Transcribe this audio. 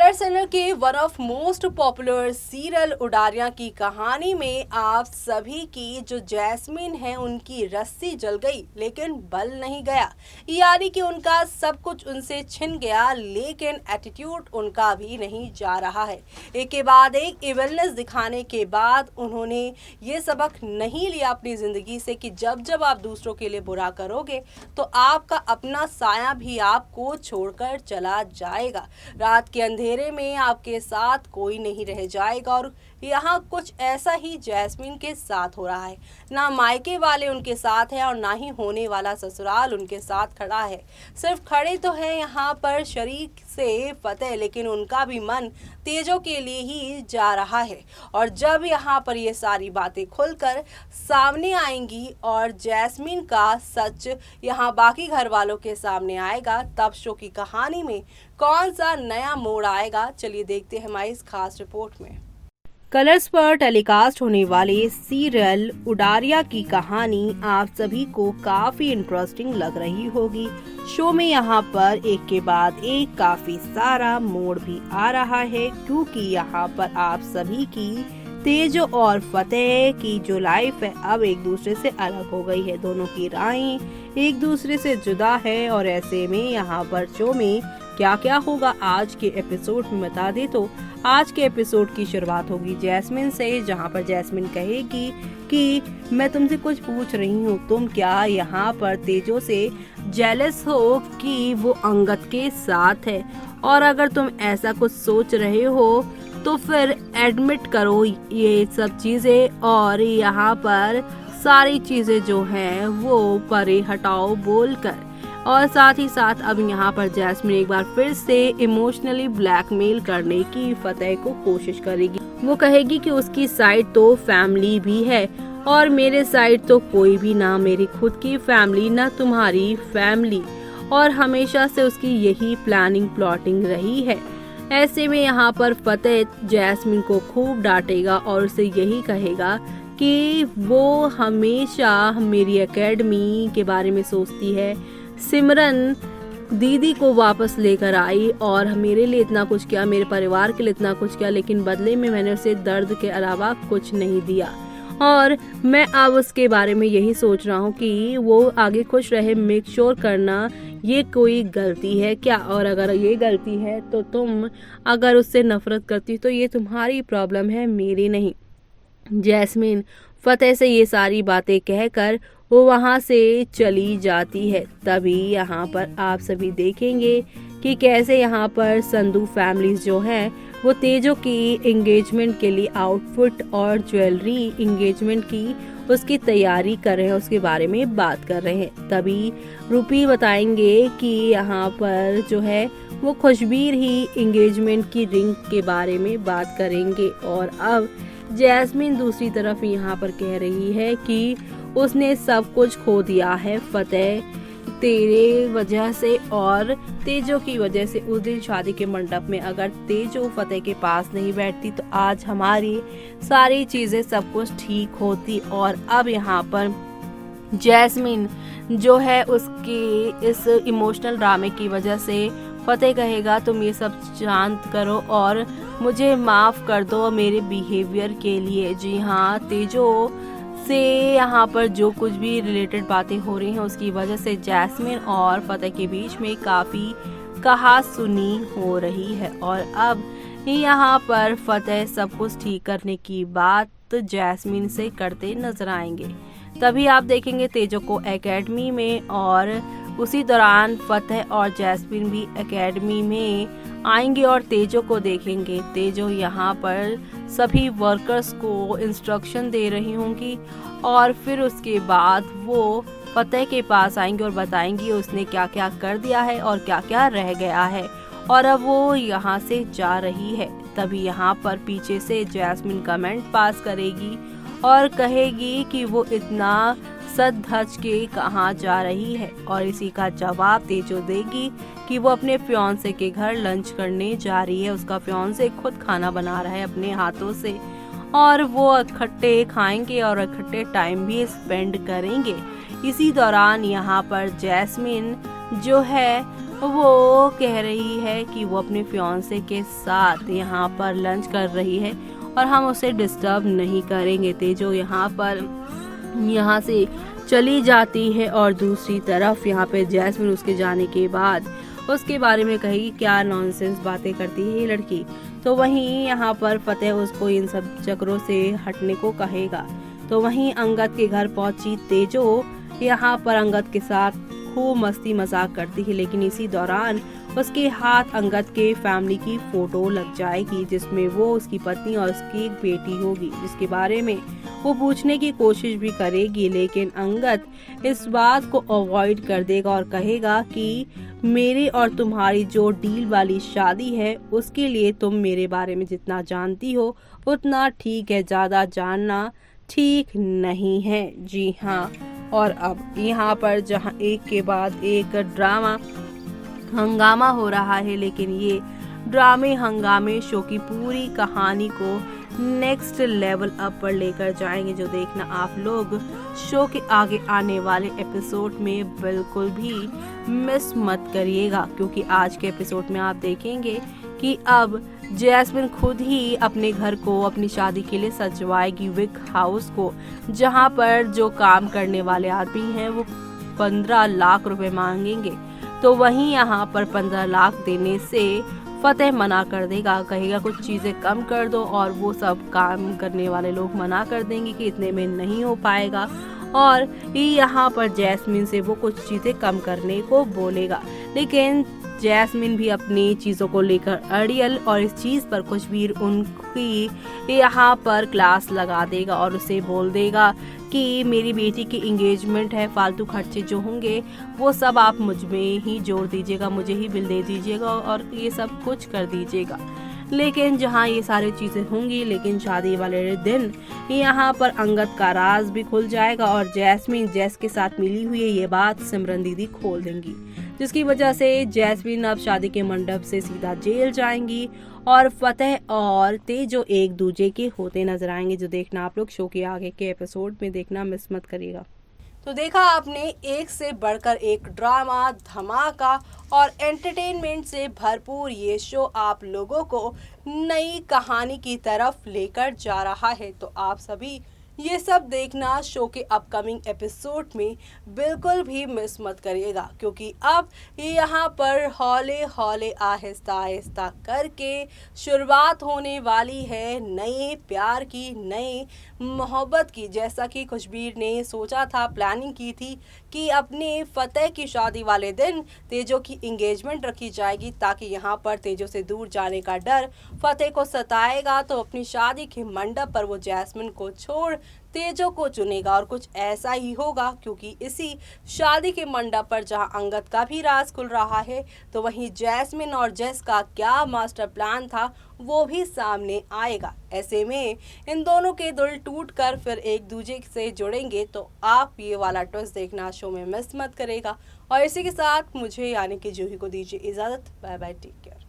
Colors channel के one of most popular serial Udaariyaan की कहानी में आप सभी की जो जैस्मिन है उनकी रस्सी जल गई लेकिन बल नहीं गया, यानी कि उनका सब कुछ उनसे छिन गया लेकिन एटीट्यूड उनका भी नहीं जा रहा है। एक के बाद एक इविलनेस दिखाने के बाद उन्होंने ये सबक नहीं लिया अपनी जिंदगी से कि जब जब आप दूसरों के लिए बुरा करोगे तो आपका अपना साया भी आपको छोड़कर चला जाएगा। रात के अंधेरे में आपके साथ कोई नहीं रह जाएगा और यहाँ कुछ ऐसा ही जैस्मिन के साथ हो रहा है। ना मायके वाले उनके साथ है और ना ही होने वाला ससुराल उनके साथ खड़ा है। सिर्फ खड़े तो है यहाँ पर शरीक से फतेह, लेकिन उनका भी मन तेजो के लिए ही जा रहा है। और जब यहाँ पर ये सारी बातें खुलकर सामने आएंगी और जैस्मिन का सच यहाँ बाकी घर वालों के सामने आएगा, तब शो की कहानी में कौन सा नया मोड़ आएगा, चलिए देखते हैं हमारी इस खास रिपोर्ट में। कलर्स पर टेलीकास्ट होने वाले सीरियल उडारिया की कहानी आप सभी को काफी इंटरेस्टिंग लग रही होगी। शो में यहाँ पर एक के बाद एक काफी सारा मोड़ भी आ रहा है, क्योंकि यहाँ पर आप सभी की तेजो और फतेह की जो लाइफ है अब एक दूसरे से अलग हो गई है। दोनों की राहें एक दूसरे से जुदा है और ऐसे में यहाँ पर शो में क्या क्या होगा आज के एपिसोड में बता दे तो आज के एपिसोड की शुरुआत होगी जैस्मिन से, जहाँ पर जैस्मिन कहेगी कि मैं तुमसे कुछ पूछ रही हूँ, तुम क्या यहाँ पर तेजो से जेलस हो कि वो अंगद के साथ है, और अगर तुम ऐसा कुछ सोच रहे हो तो फिर एडमिट करो ये सब चीजें और यहाँ पर सारी चीजें जो हैं वो परे हटाओ बोलकर। और साथ ही साथ अब यहाँ पर जैस्मिन एक बार फिर से इमोशनली ब्लैकमेल करने की फतेह को कोशिश करेगी। वो कहेगी कि उसकी साइड तो फैमिली भी है और मेरे साइड तो कोई भी ना, मेरी खुद की फैमिली ना तुम्हारी फैमिली, और हमेशा से उसकी यही प्लानिंग प्लॉटिंग रही है। ऐसे में यहाँ पर फतेह जैस्मिन को खूब डांटेगा और उसे यही कहेगा कि वो हमेशा मेरी एकेडमी के बारे में सोचती है। सिमरन दीदी को वापस लेकर आई और मेरे लिए इतना कुछ किया, मेरे परिवार के लिए इतना कुछ किया, लेकिन बदले में मैंने उसे दर्द के अलावा कुछ नहीं दिया और मैं अब उसके बारे में यही सोच रहा हूँ कि वो आगे खुश रहे। मेक श्योर करना ये कोई गलती है क्या, और अगर ये गलती है तो तुम अगर उससे नफरत करती तो ये तुम्हारी प्रॉब्लम है, मेरी नहीं। जैस्मिन फतेह से ये सारी बातें कहकर वो वहाँ से चली जाती है। तभी यहाँ पर आप सभी देखेंगे कि कैसे यहाँ पर संधू फैमिलीज जो हैं वो तेजो की एंगेजमेंट के लिए आउटफिट और ज्वेलरी एंगेजमेंट की उसकी तैयारी कर रहे हैं, उसके बारे में बात कर रहे हैं। तभी रूपी बताएंगे कि यहाँ पर जो है वो खुशबीर ही एंगेजमेंट की रिंग के बारे में बात करेंगे। और अब जैस्मिन दूसरी तरफ यहाँ पर कह रही है कि उसने सब कुछ खो दिया है फतेह, तेरे वजह से और तेजो की वजह से। उस दिन शादी के मंडप में अगर तेजो फतेह के पास नहीं बैठती तो आज हमारी सारी चीजें सब कुछ ठीक होती। और अब यहाँ पर जैस्मिन जो है उसकी इस इमोशनल ड्रामे की वजह से फतेह कहेगा तुम ये सब शांत करो और मुझे माफ कर दो मेरे बिहेवियर के लिए। जी हाँ, तेजो से यहाँ पर जो कुछ भी रिलेटेड बातें हो रही हैं उसकी वजह से जैस्मिन और फतेह के बीच में काफ़ी कहा सुनी हो रही है। और अब यहाँ पर फतेह सब कुछ ठीक करने की बात जैस्मिन से करते नजर आएंगे। तभी आप देखेंगे तेजो को एकेडमी में, और उसी दौरान फतेह और जैस्मिन भी एकेडमी में आएंगे और तेजो को देखेंगे। तेजो यहाँ पर सभी वर्कर्स को इंस्ट्रक्शन दे रही होंगी और फिर उसके बाद वो फतेह के पास आएंगे और बताएंगी उसने क्या क्या कर दिया है और क्या क्या रह गया है, और अब वो यहाँ से जा रही है। तभी यहाँ पर पीछे से जैस्मिन कमेंट पास करेगी और कहेगी कि वो इतना सज धज के कहाँ जा रही है, और इसी का जवाब तेजो देगी कि वो अपने फियांसे के घर लंच करने जा रही है। उसका फियांसे खुद खाना बना रहा है अपने हाथों से और वो इकट्ठे खाएंगे और इकट्ठे टाइम भी स्पेंड करेंगे। इसी दौरान यहाँ पर जैस्मिन जो है वो कह रही है कि वो अपने फियांसे के साथ यहाँ पर लंच कर रही है और हम उसे डिस्टर्ब नहीं करेंगे। तेजो यहाँ से चली जाती है और दूसरी तरफ यहाँ पे जैस्मिन उसके जाने के बाद उसके बारे में कहेगी क्या नॉनसेंस बातें करती है ये लड़की। तो वहीं यहाँ पर फतेह उसको इन सब चक्रों से हटने को कहेगा। तो वहीं अंगद के घर पहुंची तेजो यहाँ पर अंगद के साथ खूब मस्ती मजाक करती है, लेकिन इसी दौरान उसके हाथ अंगद के फैमिली की फोटो लग जाएगी जिसमें वो उसकी पत्नी और उसकी एक बेटी होगी, जिसके बारे में वो पूछने की कोशिश भी करेगी, लेकिन अंगद इस बात को अवॉइड कर देगा और कहेगा कि मेरी और तुम्हारी जो डील वाली शादी है उसके लिए तुम मेरे बारे में जितना जानती हो उतना ठीक है, ज्यादा जानना ठीक नहीं है। जी हाँ, और अब यहाँ पर जहाँ एक के बाद एक ड्रामा हंगामा हो रहा है, लेकिन ये ड्रामे हंगामे शो की पूरी कहानी को नेक्स्ट लेवल अप पर लेकर जाएंगे, जो देखना आप लोग शो के आगे आने वाले एपिसोड में बिल्कुल भी मिस मत करिएगा, क्योंकि आज के एपिसोड में आप देखेंगे कि अब जैस्मिन खुद ही अपने घर को अपनी शादी के लिए सजवाएगी, विग हाउस को, जहां पर जो काम करने वाले आदमी हैं वो 15 लाख रुपए मांगेंगे। तो वहीं यहाँ पर 15 लाख देने से फतेह मना कर देगा, कहेगा कुछ चीजें कम कर दो, और वो सब काम करने वाले लोग मना कर देंगे कि इतने में नहीं हो पाएगा, और यहाँ पर जैस्मिन से वो कुछ चीजें कम करने को बोलेगा। लेकिन जैस्मिन भी अपनी चीज़ों को लेकर अड़ियल और इस चीज़ पर कुछबीर उनकी यहाँ पर क्लास लगा देगा और उसे बोल देगा कि मेरी बेटी की एंगेजमेंट है, फालतू खर्चे जो होंगे वो सब आप मुझ में ही जोड़ दीजिएगा, मुझे ही बिल दे दीजिएगा और ये सब कुछ कर दीजिएगा। लेकिन जहाँ ये सारी चीज़ें होंगी, लेकिन शादी वाले दिन यहाँ पर अंगद का राज भी खुल जाएगा और जैस्मिन जैस के साथ मिली हुई है ये बात सिमरन दीदी खोल देंगी, जिसकी वजह से जैस्मिन अब शादी के मंडप से सीधा जेल जाएंगी और फतेह और तेजो एक दूजे के होते नजर आएंगे, जो देखना आप लोग शो के आगे के एपिसोड में देखना मिस मत करिएगा। तो देखा आपने एक से बढ़कर एक ड्रामा, धमाका और एंटरटेनमेंट से भरपूर ये शो आप लोगों को नई कहानी की तरफ लेकर जा रहा है। तो आप सभी ये सब देखना शो के अपकमिंग एपिसोड में बिल्कुल भी मिस मत करिएगा, क्योंकि अब यहाँ पर हौले हौले आहिस्ता आहिस्ता करके शुरुआत होने वाली है नए प्यार की, नए मोहब्बत की। जैसा कि खुशबीर ने सोचा था, प्लानिंग की थी कि अपने फतेह की शादी वाले दिन तेजो की एंगेजमेंट रखी जाएगी, ताकि यहाँ पर तेजो से दूर जाने का डर फतेह को सताएगा, तो अपनी शादी के मंडप पर वो जैस्मिन को छोड़ तेजो को चुनेगा। और कुछ ऐसा ही होगा, क्योंकि इसी शादी के मंडप पर जहां अंगद का भी राज खुल रहा है, तो वहीं जैस्मिन और जेस का क्या मास्टर प्लान था वो भी सामने आएगा। ऐसे में इन दोनों के दिल टूट कर फिर एक दूसरे से जुड़ेंगे, तो आप ये वाला ट्विस्ट देखना शो में मिस मत करेगा। और इसी के साथ मुझे यानी कि जूही को दीजिए इजाजत। Bye bye, take care.